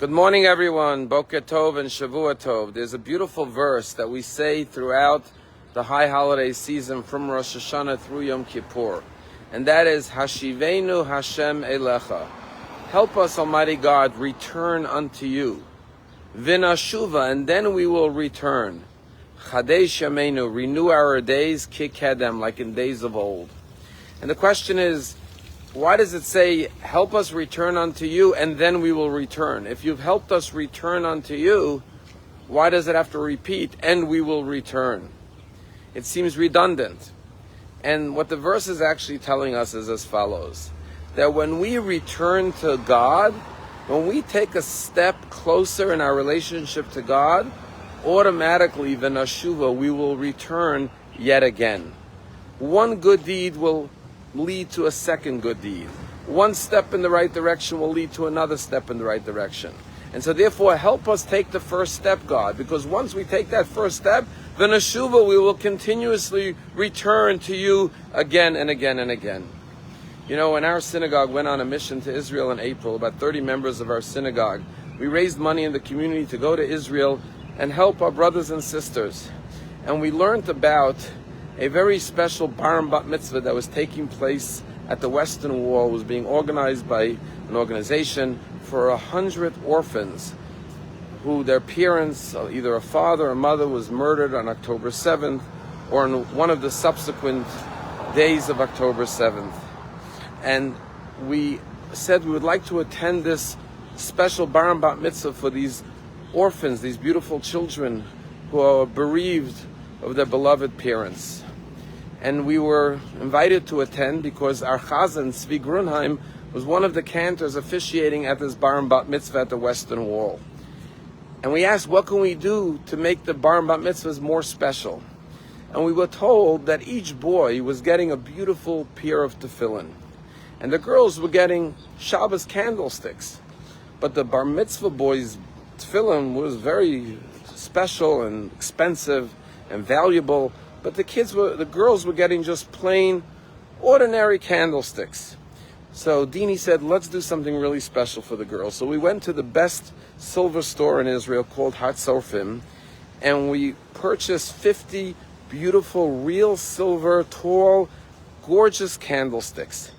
Good morning, everyone. Boker Tov and Shavua Tov. There's a beautiful verse that we say throughout the high holiday season from Rosh Hashanah through Yom Kippur. And that is, Hashivenu Hashem Elecha. Help us, Almighty God, return unto you. Vinashuva, and then we will return. Chadesh Yameinu, renew our days, kikadem, like in days of old. And the question is, why does it say, help us return unto you, and then we will return? If you've helped us return unto you, why does it have to repeat, and we will return? It seems redundant. And what the verse is actually telling us is as follows, that when we return to God, when we take a step closer in our relationship to God, automatically, v'nashuva, we will return yet again. One good deed will lead to a second good deed. One step in the right direction will lead to another step in the right direction. And so therefore, help us take the first step, God, because once we take that first step, then Neshuva, we will continuously return to you again and again and again. You know, when our synagogue went on a mission to Israel in April, about 30 members of our synagogue, we raised money in the community to go to Israel and help our brothers and sisters. And we learned about a very special bar and bat mitzvah that was taking place at the Western Wall. Was being organized by an organization for 100 orphans who their parents, either a father or mother, was murdered on October 7th or on one of the subsequent days of October 7th. And we said we would like to attend this special bar and bat mitzvah for these orphans, these beautiful children who are bereaved of their beloved parents. And we were invited to attend because our chazan, Tzvi Grunheim, was one of the cantors officiating at this bar and bat mitzvah at the Western Wall. And we asked, what can we do to make the bar and bat mitzvahs more special? And we were told that each boy was getting a beautiful pair of tefillin. And the girls were getting Shabbos candlesticks. But the bar mitzvah boys' tefillin was very special and expensive and valuable. But the girls were getting just plain, ordinary candlesticks. So Dini said, let's do something really special for the girls. So we went to the best silver store in Israel called Hatzorfim, and we purchased 50 beautiful, real silver, tall, gorgeous candlesticks.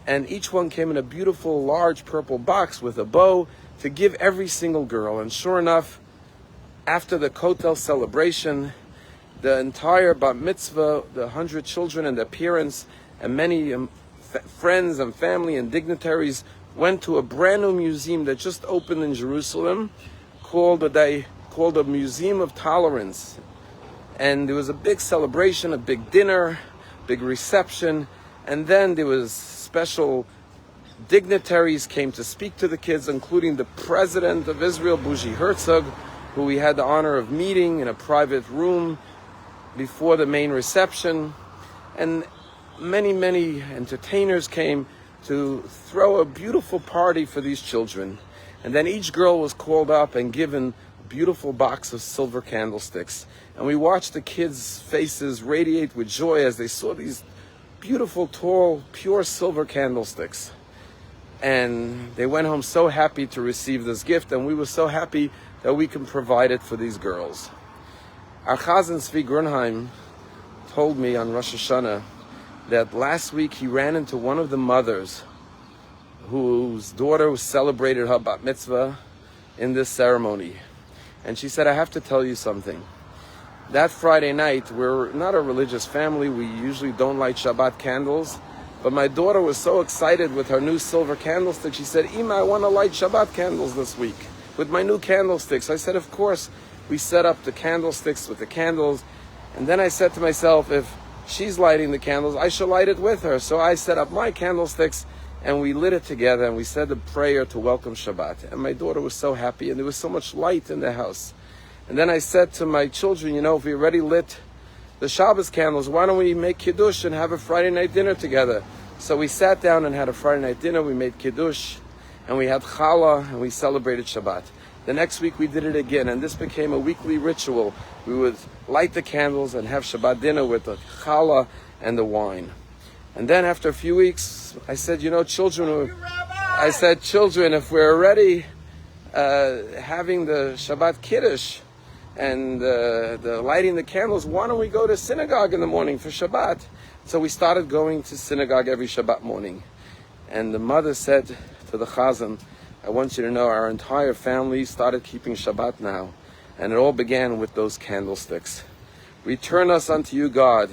And each one came in a beautiful, large purple box with a bow to give every single girl. And sure enough, after the Kotel celebration, the entire bat mitzvah, the 100 children and their parents, and many friends and family and dignitaries went to a brand new museum that just opened in Jerusalem called a Museum of Tolerance. And there was a big celebration, a big dinner, big reception, and then there was special dignitaries came to speak to the kids, including the president of Israel, Bougie Herzog, who we had the honor of meeting in a private room before the main reception. And many entertainers came to throw a beautiful party for these children. And then each girl was called up and given a beautiful box of silver candlesticks. And we watched the kids' faces radiate with joy as they saw these beautiful, tall, pure silver candlesticks. And they went home so happy to receive this gift, and we were so happy that we can provide it for these girls. Our chazan Tzvi Grunheim told me on Rosh Hashanah that last week he ran into one of the mothers whose daughter celebrated her bat mitzvah in this ceremony. And she said, I have to tell you something. That Friday night, we're not a religious family. We usually don't light Shabbat candles. But my daughter was so excited with her new silver candlestick. She said, Ima, I want to light Shabbat candles this week with my new candlesticks. I said, of course. We set up the candlesticks with the candles. And then I said to myself, if she's lighting the candles, I shall light it with her. So I set up my candlesticks and we lit it together and we said a prayer to welcome Shabbat. And my daughter was so happy and there was so much light in the house. And then I said to my children, if we already lit the Shabbos candles, why don't we make Kiddush and have a Friday night dinner together? So we sat down and had a Friday night dinner. We made Kiddush and we had Challah and we celebrated Shabbat. The next week we did it again, and this became a weekly ritual. We would light the candles and have Shabbat dinner with the challah and the wine. And then after a few weeks, I said, children, if we're already having the Shabbat Kiddush and the lighting the candles, why don't we go to synagogue in the morning for Shabbat? So we started going to synagogue every Shabbat morning. And the mother said to the Chazan, I want you to know our entire family started keeping Shabbat now. And it all began with those candlesticks. Return us unto you, God.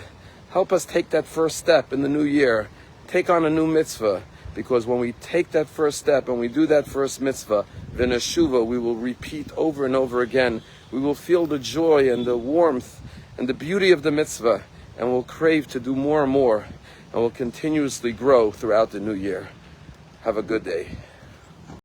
Help us take that first step in the new year. Take on a new mitzvah. Because when we take that first step and we do that first mitzvah, v'neshuva, we will repeat over and over again. We will feel the joy and the warmth and the beauty of the mitzvah, and we'll crave to do more and more, and we'll continuously grow throughout the new year. Have a good day.